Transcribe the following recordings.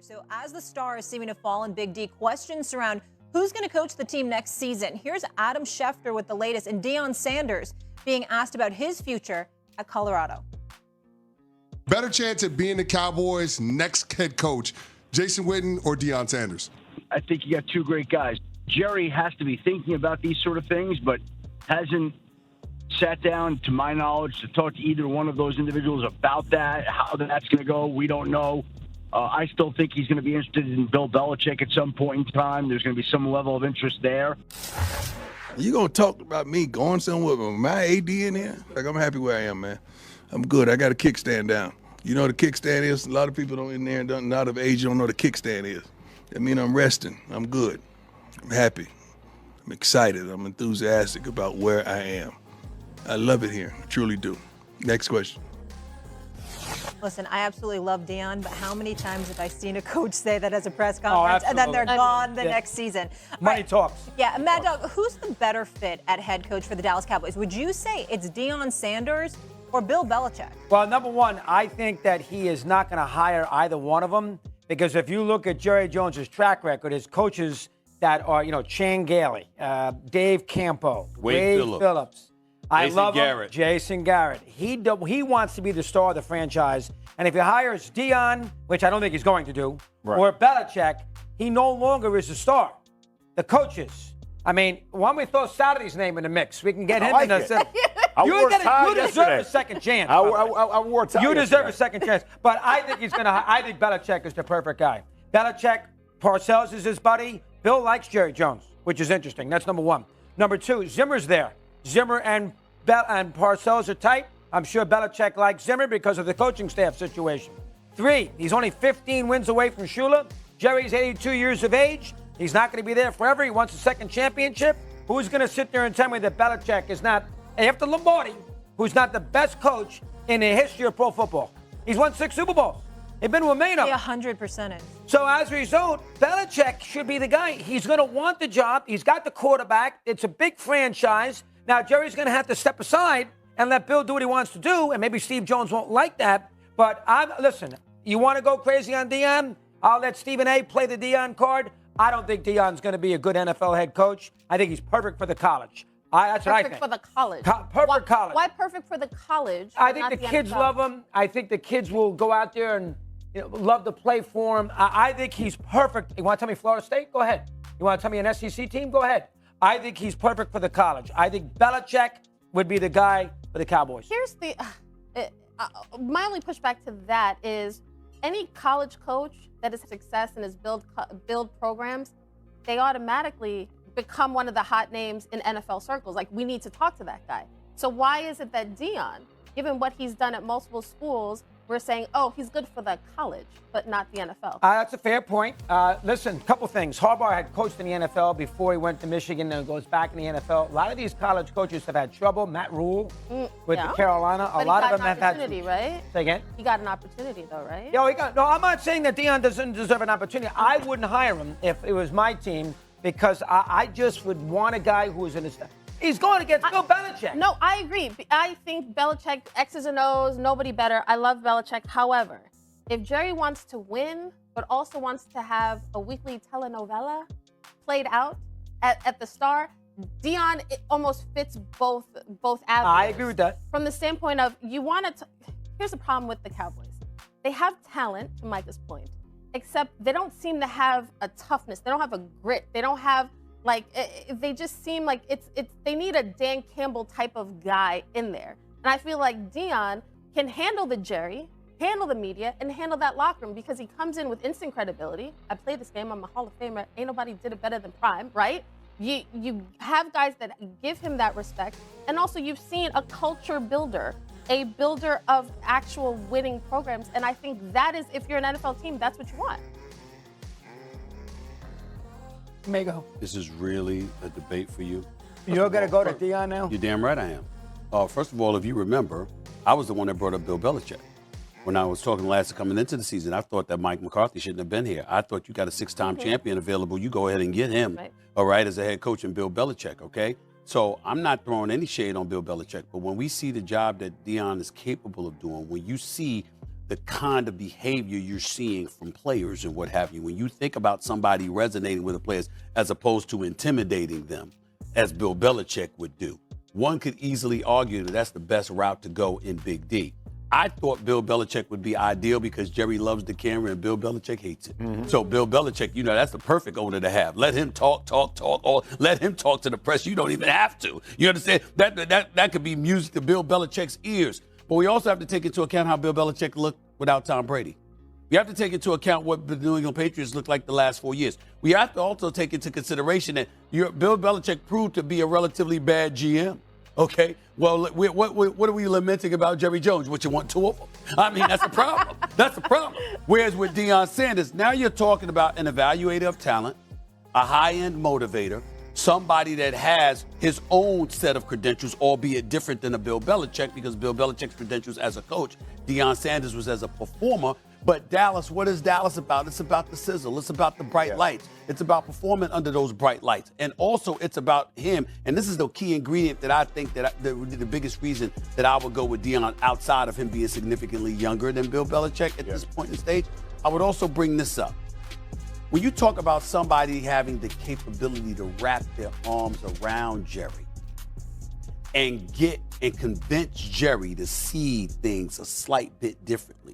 So as the stars seeming to fall in Big D, questions surround who's going to coach the team next season. Here's Adam Schefter with the latest, and Deion Sanders being asked about his future at Colorado. Better chance at being the Cowboys' next head coach, Jason Witten or Deion Sanders? I think you got two great guys. Jerry has to be thinking about these sort of things, but hasn't sat down, to my knowledge, to talk to either one of those individuals about that. How that's going to go, we don't know. I still think he's going to be interested in Bill Belichick at some point in time. There's going to be some level of interest there. You going to talk about me going somewhere with my AD in here? Like, I'm happy where I am, man. I'm good. I got a kickstand down. You know what a kickstand is? A lot of people don't in there and not of age don't know what a kickstand is. That means I'm resting. I'm good. I'm happy. I'm excited. I'm enthusiastic about where I am. I love it here. I truly do. Next question. Listen, I absolutely love Deion, but how many times have I seen a coach say that as a press conference and then they're gone the next season? Money talks. Yeah, Mad Dog, who's the better fit at head coach for the Dallas Cowboys? Would you say it's Deion Sanders or Bill Belichick? Well, number one, I think that he is not going to hire either one of them, because if you look at Jerry Jones's track record, his coaches that are, Chan Gailey, Dave Campo, Wade Phillips. I love him. Jason Garrett. He wants to be the star of the franchise. And if he hires Deion, which I don't think he's going to do, or Belichick, he no longer is the star. The coaches. I mean, why don't we throw Saturday's name in the mix? We can get him in the You deserve a second chance. I wore a tie. You deserve a second chance. But I think I think Belichick is the perfect guy. Belichick, Parcells is his buddy. Bill likes Jerry Jones, which is interesting. That's number one. Number two, Zimmer's there. Zimmer and Parcells are tight. I'm sure Belichick likes Zimmer because of the coaching staff situation. Three, he's only 15 wins away from Shula. Jerry's 82 years of age. He's not going to be there forever. He wants a second championship. Who's going to sit there and tell me that Belichick is not, after Lombardi, who's not the best coach in the history of pro football? He's won 6 Super Bowls. They've been with Mano. 100%. So as a result, Belichick should be the guy. He's going to want the job. He's got the quarterback. It's a big franchise. Now, Jerry's going to have to step aside and let Bill do what he wants to do, and maybe Steve Jones won't like that. But listen, you want to go crazy on Deion? I'll let Stephen A. play the Deion card. I don't think Deion's going to be a good NFL head coach. I think he's perfect for the college. That's what I think. Perfect for the college. Perfect college. Why perfect for the college? I think the kids love him. I think the kids will go out there and love to play for him. I think he's perfect. You want to tell me Florida State? Go ahead. You want to tell me an SEC team? Go ahead. I think he's perfect for the college. I think Belichick would be the guy for the Cowboys. Here's the my only pushback to that is any college coach that is success and has build programs, they automatically become one of the hot names in NFL circles. Like, we need to talk to that guy. So why is it that Deion, given what he's done at multiple schools, we're saying, oh, he's good for the college, but not the NFL? That's a fair point. Listen, a couple things. Harbaugh had coached in the NFL before he went to Michigan and goes back in the NFL. A lot of these college coaches have had trouble. Matt Rule with the Carolina. But a lot of them have had opportunity, right? Say again? He got an opportunity, though, right? No, I'm not saying that Deion doesn't deserve an opportunity. I wouldn't hire him if it was my team, because I just would want a guy who is in his. He's going against Bill Belichick. No, I agree. I think Belichick, X's and O's, nobody better. I love Belichick. However, if Jerry wants to win, but also wants to have a weekly telenovela played out at the Star, Deion almost fits both avenues. I agree with that. From the standpoint of, you want to. Here's the problem with the Cowboys. They have talent, to Micah's point, except they don't seem to have a toughness. They don't have a grit. They don't have. They just seem like they need a Dan Campbell type of guy in there. And I feel like Deion can handle the Jerry, handle the media, and handle that locker room, because he comes in with instant credibility. I played this game. I'm a Hall of Famer. Ain't nobody did it better than Prime, right? You have guys that give him that respect. And also, you've seen a culture builder, a builder of actual winning programs. And I think that is, if you're an NFL team, that's what you want. Mago. This is really a debate for you. You're going to go to Deion now? You're damn right I am. First of all, if you remember, I was the one that brought up Bill Belichick. When I was talking last coming into the season, I thought that Mike McCarthy shouldn't have been here. I thought you got a 6-time champion available. You go ahead and get him, all right, as a head coach, and Bill Belichick, okay? So I'm not throwing any shade on Bill Belichick, but when we see the job that Deion is capable of doing, when you see the kind of behavior you're seeing from players and what have you. When you think about somebody resonating with the players as opposed to intimidating them, as Bill Belichick would do, one could easily argue that that's the best route to go in Big D. I thought Bill Belichick would be ideal because Jerry loves the camera and Bill Belichick hates it. Mm-hmm. So Bill Belichick, that's the perfect owner to have. Let him talk, or let him talk to the press. You don't even have to. You understand? That could be music to Bill Belichick's ears. But we also have to take into account how Bill Belichick looked without Tom Brady. We have to take into account what the New England Patriots looked like the last 4 years. We have to also take into consideration that Bill Belichick proved to be a relatively bad GM. Okay, well, what are we lamenting about Jerry Jones? What, you want two of them? I mean, that's a problem. That's a problem. Whereas with Deion Sanders, now you're talking about an evaluator of talent, a high-end motivator, somebody that has his own set of credentials, albeit different than a Bill Belichick, because Bill Belichick's credentials as a coach, Deion Sanders was as a performer. But Dallas, what is Dallas about? It's about the sizzle. It's about the bright lights. It's about performing under those bright lights. And also it's about him. And this is the key ingredient that I think that the biggest reason that I would go with Deion outside of him being significantly younger than Bill Belichick at this point in the stage. I would also bring this up. When you talk about somebody having the capability to wrap their arms around Jerry and convince Jerry to see things a slight bit differently,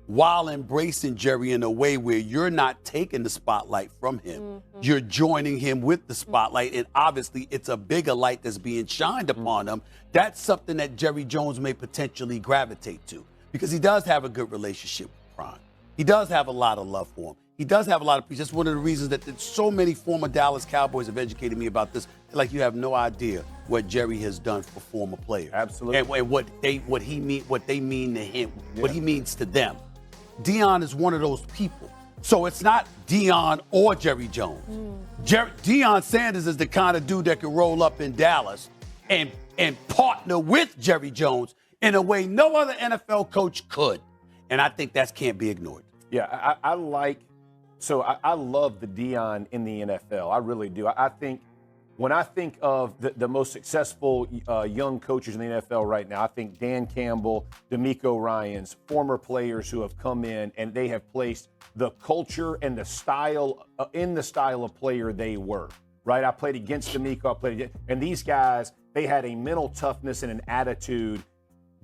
while embracing Jerry in a way where you're not taking the spotlight from him, you're joining him with the spotlight, and obviously it's a bigger light that's being shined upon him. That's something that Jerry Jones may potentially gravitate to, because he does have a good relationship with Prime. He does have a lot of love for him. He does have a lot of peace. That's one of the reasons that so many former Dallas Cowboys have educated me about this. Like, you have no idea what Jerry has done for former players. Absolutely. And what they mean to him, what he means to them. Deion is one of those people. So it's not Deion or Jerry Jones. Deion Sanders is the kind of dude that can roll up in Dallas and partner with Jerry Jones in a way no other NFL coach could. And I think that can't be ignored. Yeah, I love the Deion in the NFL. I really do. I think when I think of the most successful young coaches in the NFL right now, I think Dan Campbell, D'Amico Ryans, former players who have come in and they have placed the culture and the style in the style of player they were, right? I played against D'Amico, and these guys, they had a mental toughness and an attitude.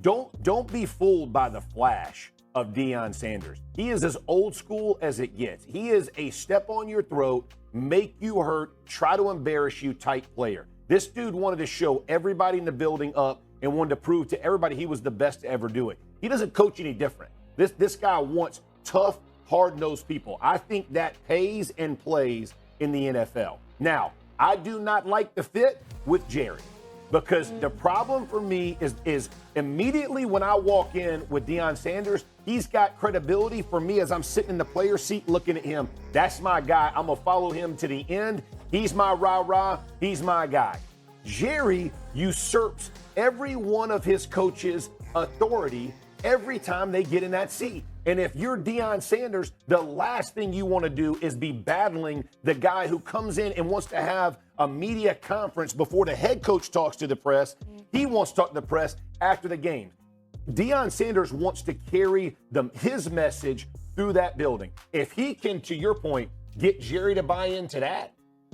Don't be fooled by the flash of Deion Sanders. He is as old school as it gets. He is a step on your throat, make you hurt, try to embarrass you type player. This dude wanted to show everybody in the building up and wanted to prove to everybody he was the best to ever do it. He doesn't coach any different. This guy wants tough, hard-nosed people. I think that pays and plays in the NFL. Now, I do not like the fit with Jerry, because the problem for me is immediately when I walk in with Deion Sanders, he's got credibility for me as I'm sitting in the player seat looking at him. That's my guy. I'm going to follow him to the end. He's my rah-rah. He's my guy. Jerry usurps every one of his coaches' authority every time they get in that seat. And if you're Deion Sanders, the last thing you want to do is be battling the guy who comes in and wants to have a media conference before the head coach talks to the press. He wants to talk to the press after the game. Deion Sanders wants to carry his message through that building. If he can, to your point, get Jerry to buy into that,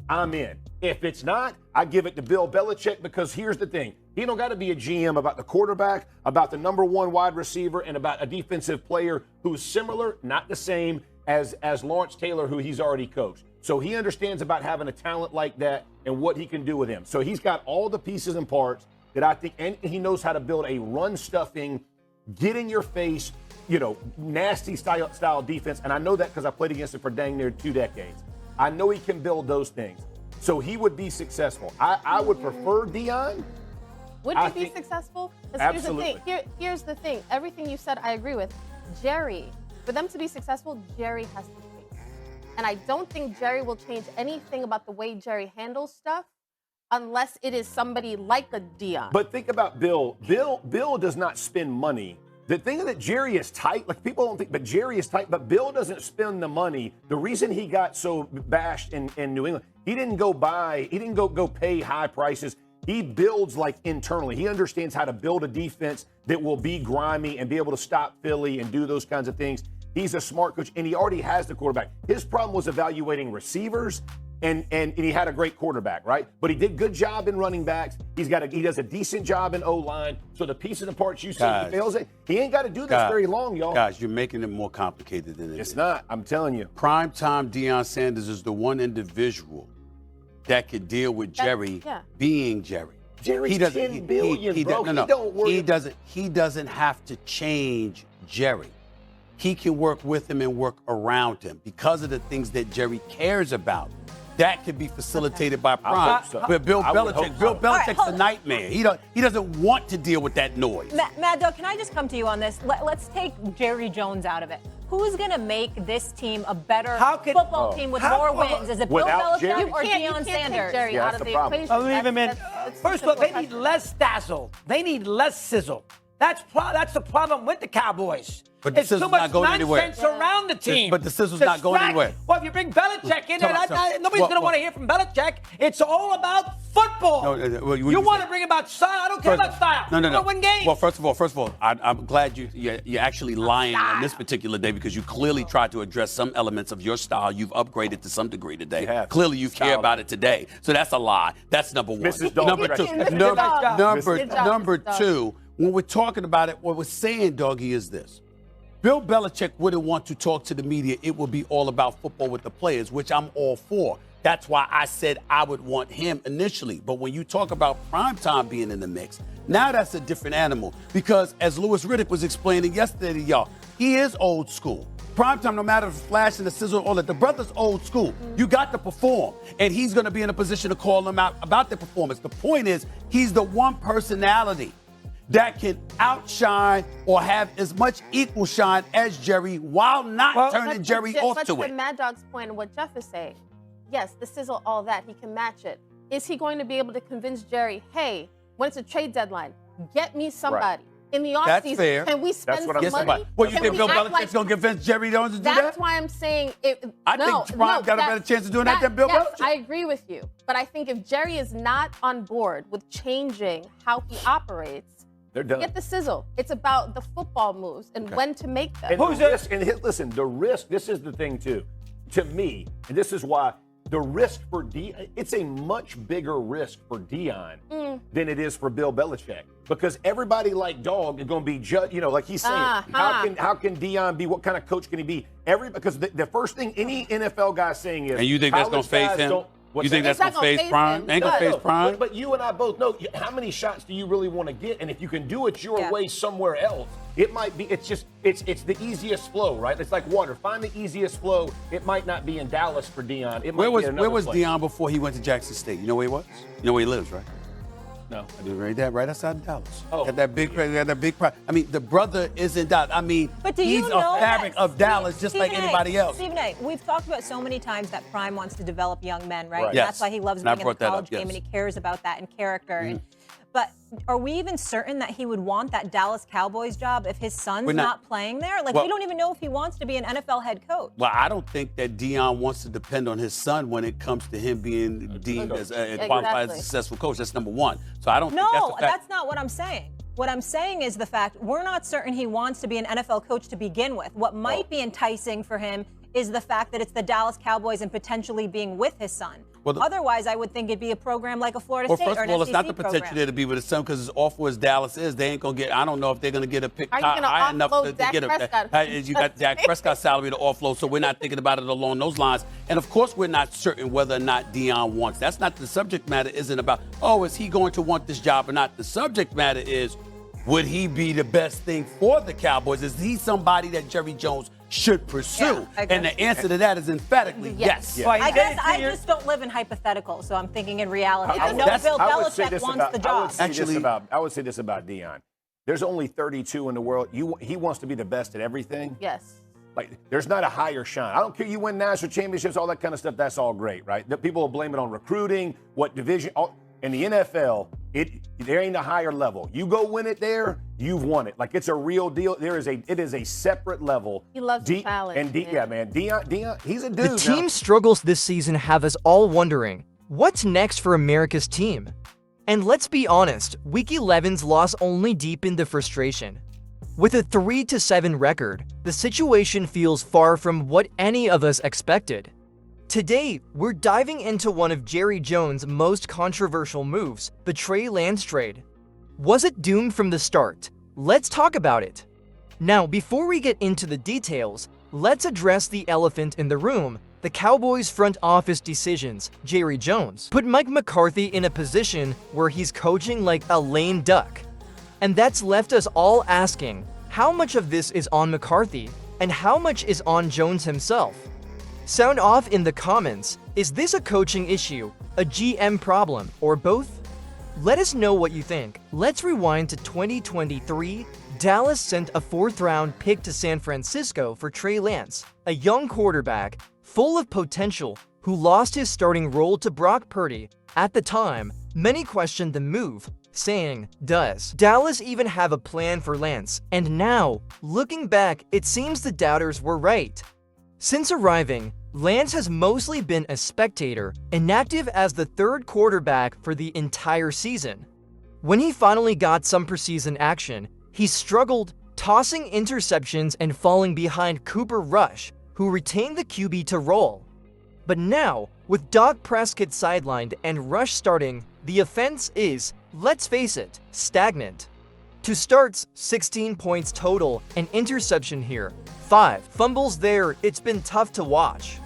I'm in. If it's not, I give it to Bill Belichick, because here's the thing. He don't got to be a GM about the quarterback, about the number one wide receiver, and about a defensive player who's similar, not the same, as Lawrence Taylor, who he's already coached. So he understands about having a talent like that and what he can do with him. So he's got all the pieces and parts that I think, and he knows how to build a run-stuffing, get in your face, nasty style defense. And I know that because I played against him for dang near 2 decades. I know he can build those things. So he would be successful. I would prefer Deion. Would he be successful? Absolutely. Here's the thing. Everything you said, I agree with. Jerry, for them to be successful, Jerry has to change. And I don't think Jerry will change anything about the way Jerry handles stuff unless it is somebody like a Deion. But think about Bill. Bill does not spend money. The thing that Jerry is tight, like people don't think, but Jerry is tight, but Bill doesn't spend the money. The reason he got so bashed in New England, he didn't go pay high prices. He builds like internally. He understands how to build a defense that will be grimy and be able to stop Philly and do those kinds of things. He's a smart coach, and he already has the quarterback. His problem was evaluating receivers, and he had a great quarterback, right? But he did a good job in running backs. He does a decent job in O-line. So the pieces and parts you say he fails at, he ain't got to do this very long, y'all. Guys, you're making it more complicated than it is. It's not. I'm telling you. Primetime Deion Sanders is the one individual that could deal with Jerry being Jerry. Jerry's $10 billion, bro. He doesn't have to change Jerry. He can work with him and work around him because of the things that Jerry cares about. That could be facilitated by Prime. But Bill Belichick's a nightmare. He doesn't want to deal with that noise. Mad Dog, can I just come to you on this? Let's take Jerry Jones out of it. Who's going to make this team a better football team with more wins? Is it Bill Belichick or Deion Sanders? Jerry out of the equation. Leave him in. First of all, they need less dazzle. They need less sizzle. That's the problem with the Cowboys. But the sizzle's not going anywhere. It's too much nonsense around the team. But the sizzle's not going anywhere. Well, if you bring Belichick in there, nobody's going to want to hear from Belichick. It's all about football. You want to bring about style. I don't care about style. No. You want to win games. Well, first of all, I'm glad you're actually lying on this particular day because you clearly tried to address some elements of your style. You've upgraded to some degree today. Clearly, you care about it today. So that's a lie. That's number one. Number two, when we're talking about it, what we're saying, Doggy, is this. Bill Belichick wouldn't want to talk to the media. It would be all about football with the players, which I'm all for. That's why I said I would want him initially. But when you talk about primetime being in the mix, now that's a different animal. Because as Louis Riddick was explaining yesterday to y'all, he is old school. Primetime, no matter the flash and the sizzle, all that, the brother's old school. You got to perform. And he's going to be in a position to call them out about their performance. The point is, he's the one personality that can outshine or have as much equal shine as Jerry while not turning Jerry off to it. But to Mad Dog's point and what Jeff is saying, yes, the sizzle, all that, he can match it. Is he going to be able to convince Jerry, hey, when it's a trade deadline, get me somebody in the offseason? Can we spend some money? Well, you think Bill Belichick's going to convince Jerry Jones to do that? That's why I'm saying I think Prime got a better chance of doing that than Bill Belichick. I agree with you. But I think if Jerry is not on board with changing how he operates, they're done. Get the sizzle. It's about the football moves and when to make them. And listen, the risk, this is the thing too. To me, and this is why the risk for it's a much bigger risk for Deion than it is for Bill Belichick. Because everybody like Dog is going to be judged, like he's saying, how can Deion be, what kind of coach can he be? Because the first thing any NFL guy is saying is, and you think that's going to face him? You think that's going to face Prime? Ain't going to face Prime? But you and I both know how many shots do you really want to get? And if you can do it your way somewhere else, it might be, it's the easiest flow, right? It's like water. Find the easiest flow. It might not be in Dallas for Deion. Where was Deion before he went to Jackson State? You know where he was? You know where he lives, right? No. I do right outside of Dallas. Got that big pride. I mean, the brother is in Dallas. I mean, he's a fabric of Dallas just like anybody else. Stephen A., we've talked about so many times that Prime wants to develop young men, right? And Yes. that's why he loves being in the college game and he cares about that and character. But are we even certain that he would want that Dallas Cowboys job if his son's not playing there? Like, we don't even know if he wants to be an NFL head coach. Well, I don't think that Deion wants to depend on his son when it comes to him being deemed as qualified as a successful coach. That's number one. So I don't think that's the fact. No, that's not what I'm saying. What I'm saying is the fact we're not certain he wants to be an NFL coach to begin with. What might be enticing for him is the fact that it's the Dallas Cowboys and potentially being with his son. Well, otherwise, I would think it'd be a program like a Florida State or an SEC program. Well, first of all, it's not the potential there to be with his son because as awful as Dallas is, they ain't going to get, I don't know if they're going to get a pick high enough to get it. You got Dak Prescott's salary to offload, so we're not thinking about it along those lines. And, of course, we're not certain whether or not Deion wants. That's not the subject matter. Isn't about, is he going to want this job or not? The subject matter is, would he be the best thing for the Cowboys? Is he somebody that Jerry Jones should pursue? And the answer to that is emphatically yes. Well, I guess I just don't live in hypotheticals, so I'm thinking in reality. I know Bill Belichick wants the job. I would say this about Deion. There's only 32 in the world. He wants to be the best at everything. Yes. Like, there's not a higher shine. I don't care you win national championships, all that kind of stuff. That's all great, right? The people will blame it on recruiting, what division. In the NFL, there ain't a higher level. You go win it there, you've won it. Like, it's a real deal. It is a separate level. He loves the challenge. And Deion, he's a dude. The team's struggles this season have us all wondering, what's next for America's team? And let's be honest, Week 11's loss only deepened the frustration. With a 3-7 record, the situation feels far from what any of us expected. Today, we're diving into one of Jerry Jones' most controversial moves, the Trey Lance trade. Was it doomed from the start? Let's talk about it. Now, before we get into the details, let's address the elephant in the room, the Cowboys' front office decisions. Jerry Jones put Mike McCarthy in a position where he's coaching like a lame duck. And that's left us all asking, how much of this is on McCarthy and how much is on Jones himself? Sound off in the comments. Is this a coaching issue, a GM problem, or both? Let us know what you think. Let's rewind to 2023. Dallas sent a 4th-round pick to San Francisco for Trey Lance, a young quarterback full of potential who lost his starting role to Brock Purdy. At the time, many questioned the move, saying, does Dallas even have a plan for Lance? And now, looking back, it seems the doubters were right. Since arriving, Lance has mostly been a spectator, inactive as the 3rd quarterback for the entire season. When he finally got some preseason action, he struggled, tossing interceptions and falling behind Cooper Rush, who retained the QB to roll. But now, with Dak Prescott sidelined and Rush starting, the offense is, let's face it, stagnant. To starts, 16 points total, an interception here, 5 fumbles there. It's been tough to watch.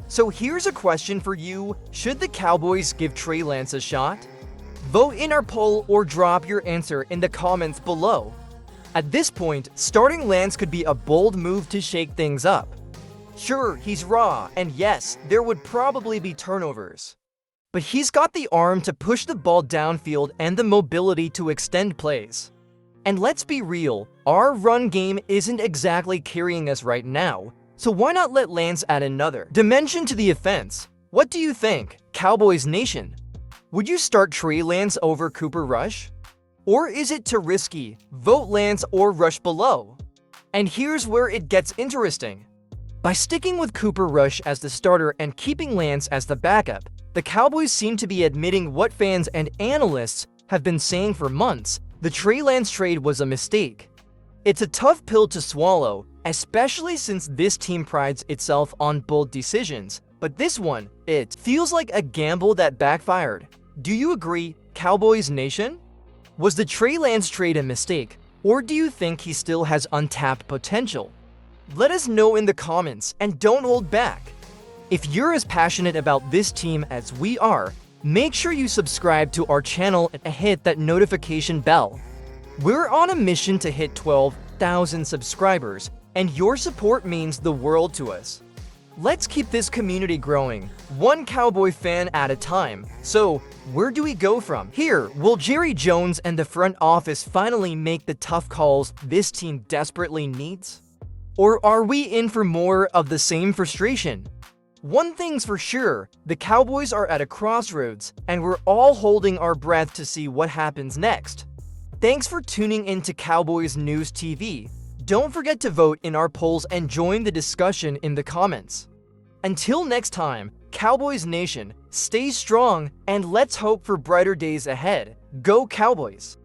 So here's a question for you. Should the Cowboys give Trey Lance a shot? Vote in our poll or drop your answer in the comments below. At this point, starting Lance could be a bold move to shake things up. Sure, he's raw, and yes, there would probably be turnovers. But he's got the arm to push the ball downfield and the mobility to extend plays. And let's be real, our run game isn't exactly carrying us right now, so why not let Lance add another dimension to the offense? What do you think, Cowboys Nation? Would you start Trey Lance over Cooper Rush? Or is it too risky? Vote Lance or Rush below. And here's where it gets interesting. By sticking with Cooper Rush as the starter and keeping Lance as the backup, the Cowboys seem to be admitting what fans and analysts have been saying for months: the Trey Lance trade was a mistake. It's a tough pill to swallow, especially since this team prides itself on bold decisions, but this one, it feels like a gamble that backfired. Do you agree, Cowboys Nation? Was the Trey Lance trade a mistake, or do you think he still has untapped potential? Let us know in the comments, and don't hold back. If you're as passionate about this team as we are, make sure you subscribe to our channel and hit that notification bell. We're on a mission to hit 12,000 subscribers, and your support means the world to us. Let's keep this community growing, one Cowboy fan at a time. So, where do we go from here? Will Jerry Jones and the front office finally make the tough calls this team desperately needs? Or are we in for more of the same frustration? One thing's for sure, the Cowboys are at a crossroads, and we're all holding our breath to see what happens next. Thanks for tuning into Cowboys News TV. Don't forget to vote in our polls and join the discussion in the comments. Until next time, Cowboys Nation, stay strong and let's hope for brighter days ahead. Go Cowboys!